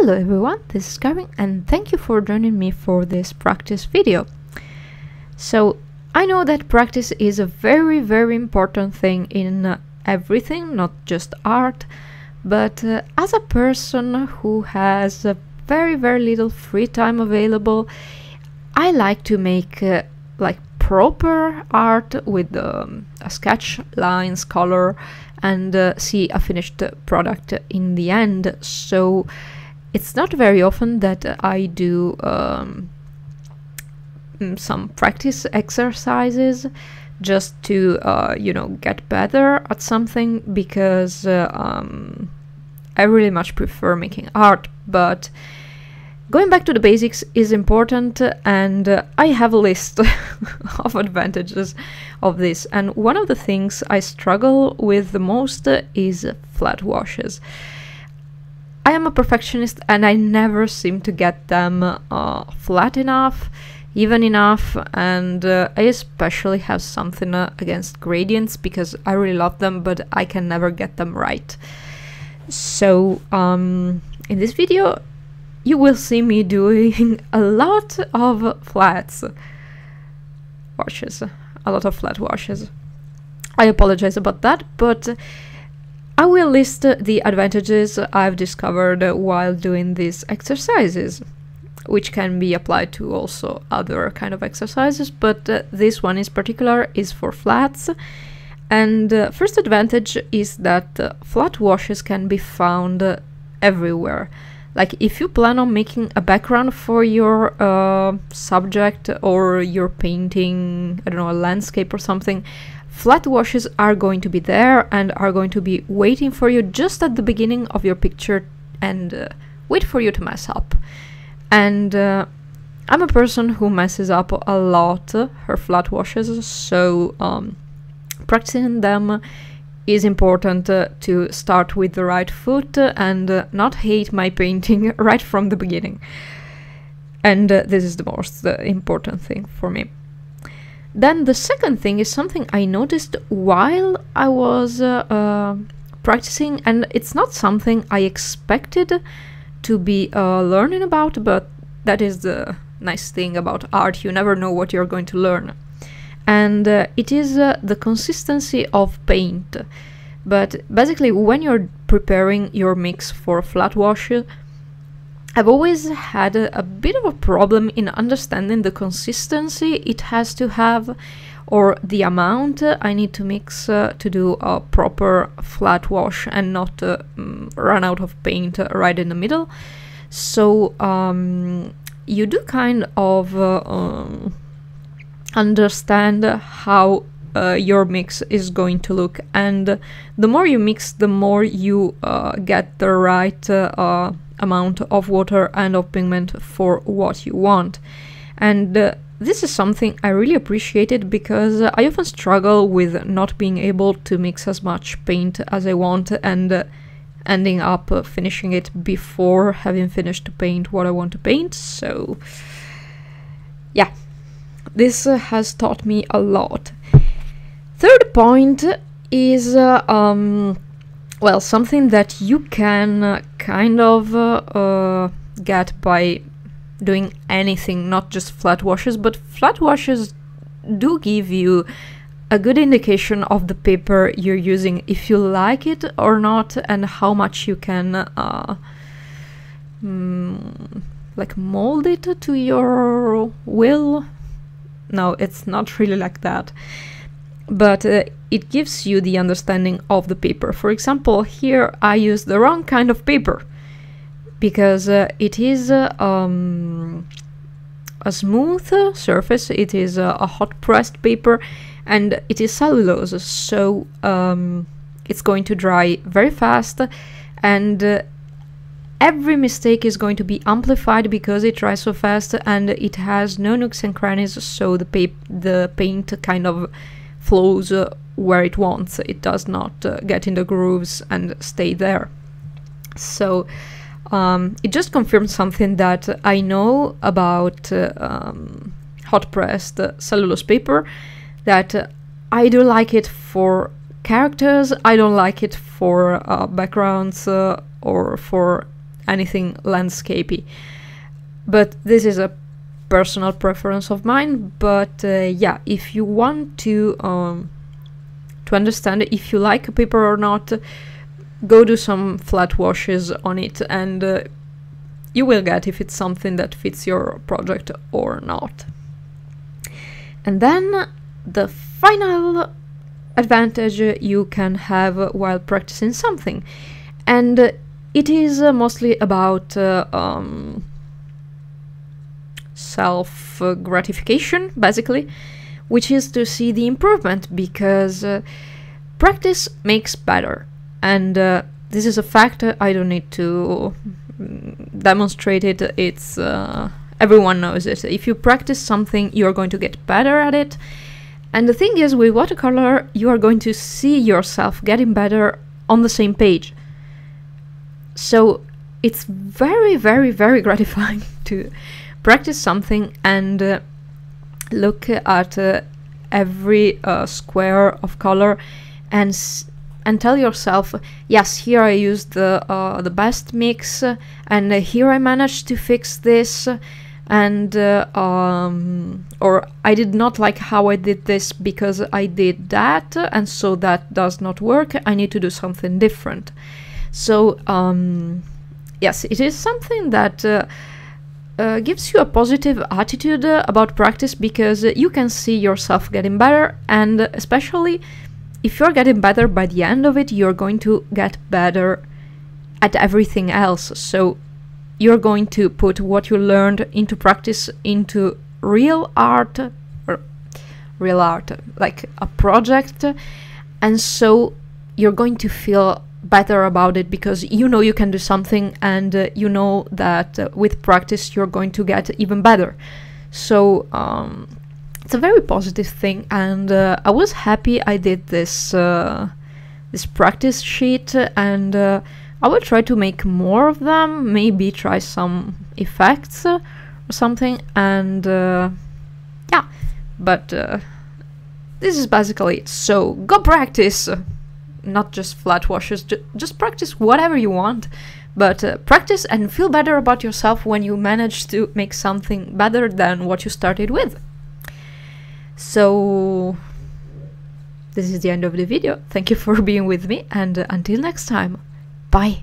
Hello everyone, this is Karen and thank you for joining me for this practice video. So I know that practice is a very important thing in everything, not just art, but as a person who has very little free time available, I like to make like proper art with a sketch, lines, color, and see a finished product in the end. So it's not very often that I do some practice exercises just to get better at something, because I really much prefer making art. But going back to the basics is important, and I have a list of advantages of this. And one of the things I struggle with the most is flat washes. I am a perfectionist and I never seem to get them flat enough, even enough, and I especially have something against gradients, because I really love them, but I can never get them right. So in this video you will see me doing a lot of flat washes. I apologize about that, but I will list the advantages I've discovered while doing these exercises, which can be applied to also other kind of exercises, but this one in particular is for flats. And first advantage is that flat washes can be found everywhere. Like if you plan on making a background for your subject, or you're painting, I don't know, a landscape or something, flat washes are going to be there and are going to be waiting for you just at the beginning of your picture and wait for you to mess up. And I'm a person who messes up a lot her flat washes, so practicing them is important to start with the right foot and not hate my painting right from the beginning. And this is the most important thing for me. Then the second thing is something I noticed while I was practicing, and it's not something I expected to be learning about, but that is the nice thing about art, you never know what you're going to learn. And it is the consistency of paint. But basically when you're preparing your mix for flat wash, I've always had a bit of a problem in understanding the consistency it has to have, or the amount I need to mix to do a proper flat wash and not run out of paint right in the middle. So you do kind of understand how your mix is going to look, and the more you mix, the more you get the right amount of water and of pigment for what you want. And this is something I really appreciated, because I often struggle with not being able to mix as much paint as I want and ending up finishing it before having finished to paint what I want to paint. So yeah, this has taught me a lot. Third point is well, something that you can kind of get by doing anything, not just flat washes, but flat washes do give you a good indication of the paper you're using, if you like it or not, and how much you can like mold it to your will. No, it's not really like that, but it gives you the understanding of the paper. For example, here I use the wrong kind of paper, because it is a smooth surface, it is a hot pressed paper, and it is cellulose, so it's going to dry very fast, and every mistake is going to be amplified because it dries so fast, and it has no nooks and crannies, so the paint kind of flows where it wants. It does not get in the grooves and stay there. So it just confirms something that I know about hot pressed cellulose paper, that I do like it for characters, I don't like it for backgrounds or for anything landscapey. But this is a personal preference of mine. But yeah, if you want to understand if you like a paper or not, go do some flat washes on it, and you will get if it's something that fits your project or not. And then the final advantage you can have while practicing something, and it is mostly about self-gratification, basically, which is to see the improvement, because practice makes better, and this is a fact. I don't need to demonstrate it. It's everyone knows it. If you practice something, you're going to get better at it. And the thing is, with watercolor, you are going to see yourself getting better on the same page. So it's very, very, very gratifying to practice something and look at every square of color and tell yourself, yes, here I used the best mix, and here I managed to fix this, and or I did not like how I did this because I did that, and so that does not work. I need to do something different. So yes, it is something that gives you a positive attitude about practice, because you can see yourself getting better, and especially if you're getting better by the end of it, you're going to get better at everything else. So you're going to put what you learned into practice, into real art, like a project, and so you're going to feel better about it, because you know you can do something, and you know that with practice you're going to get even better. So it's a very positive thing, and I was happy I did this this practice sheet, and I will try to make more of them, maybe try some effects or something, and yeah, but this is basically it. So go practice, not just flat washes, just practice whatever you want, but practice and feel better about yourself when you manage to make something better than what you started with. So this is the end of the video. Thank you for being with me, and until next time, bye.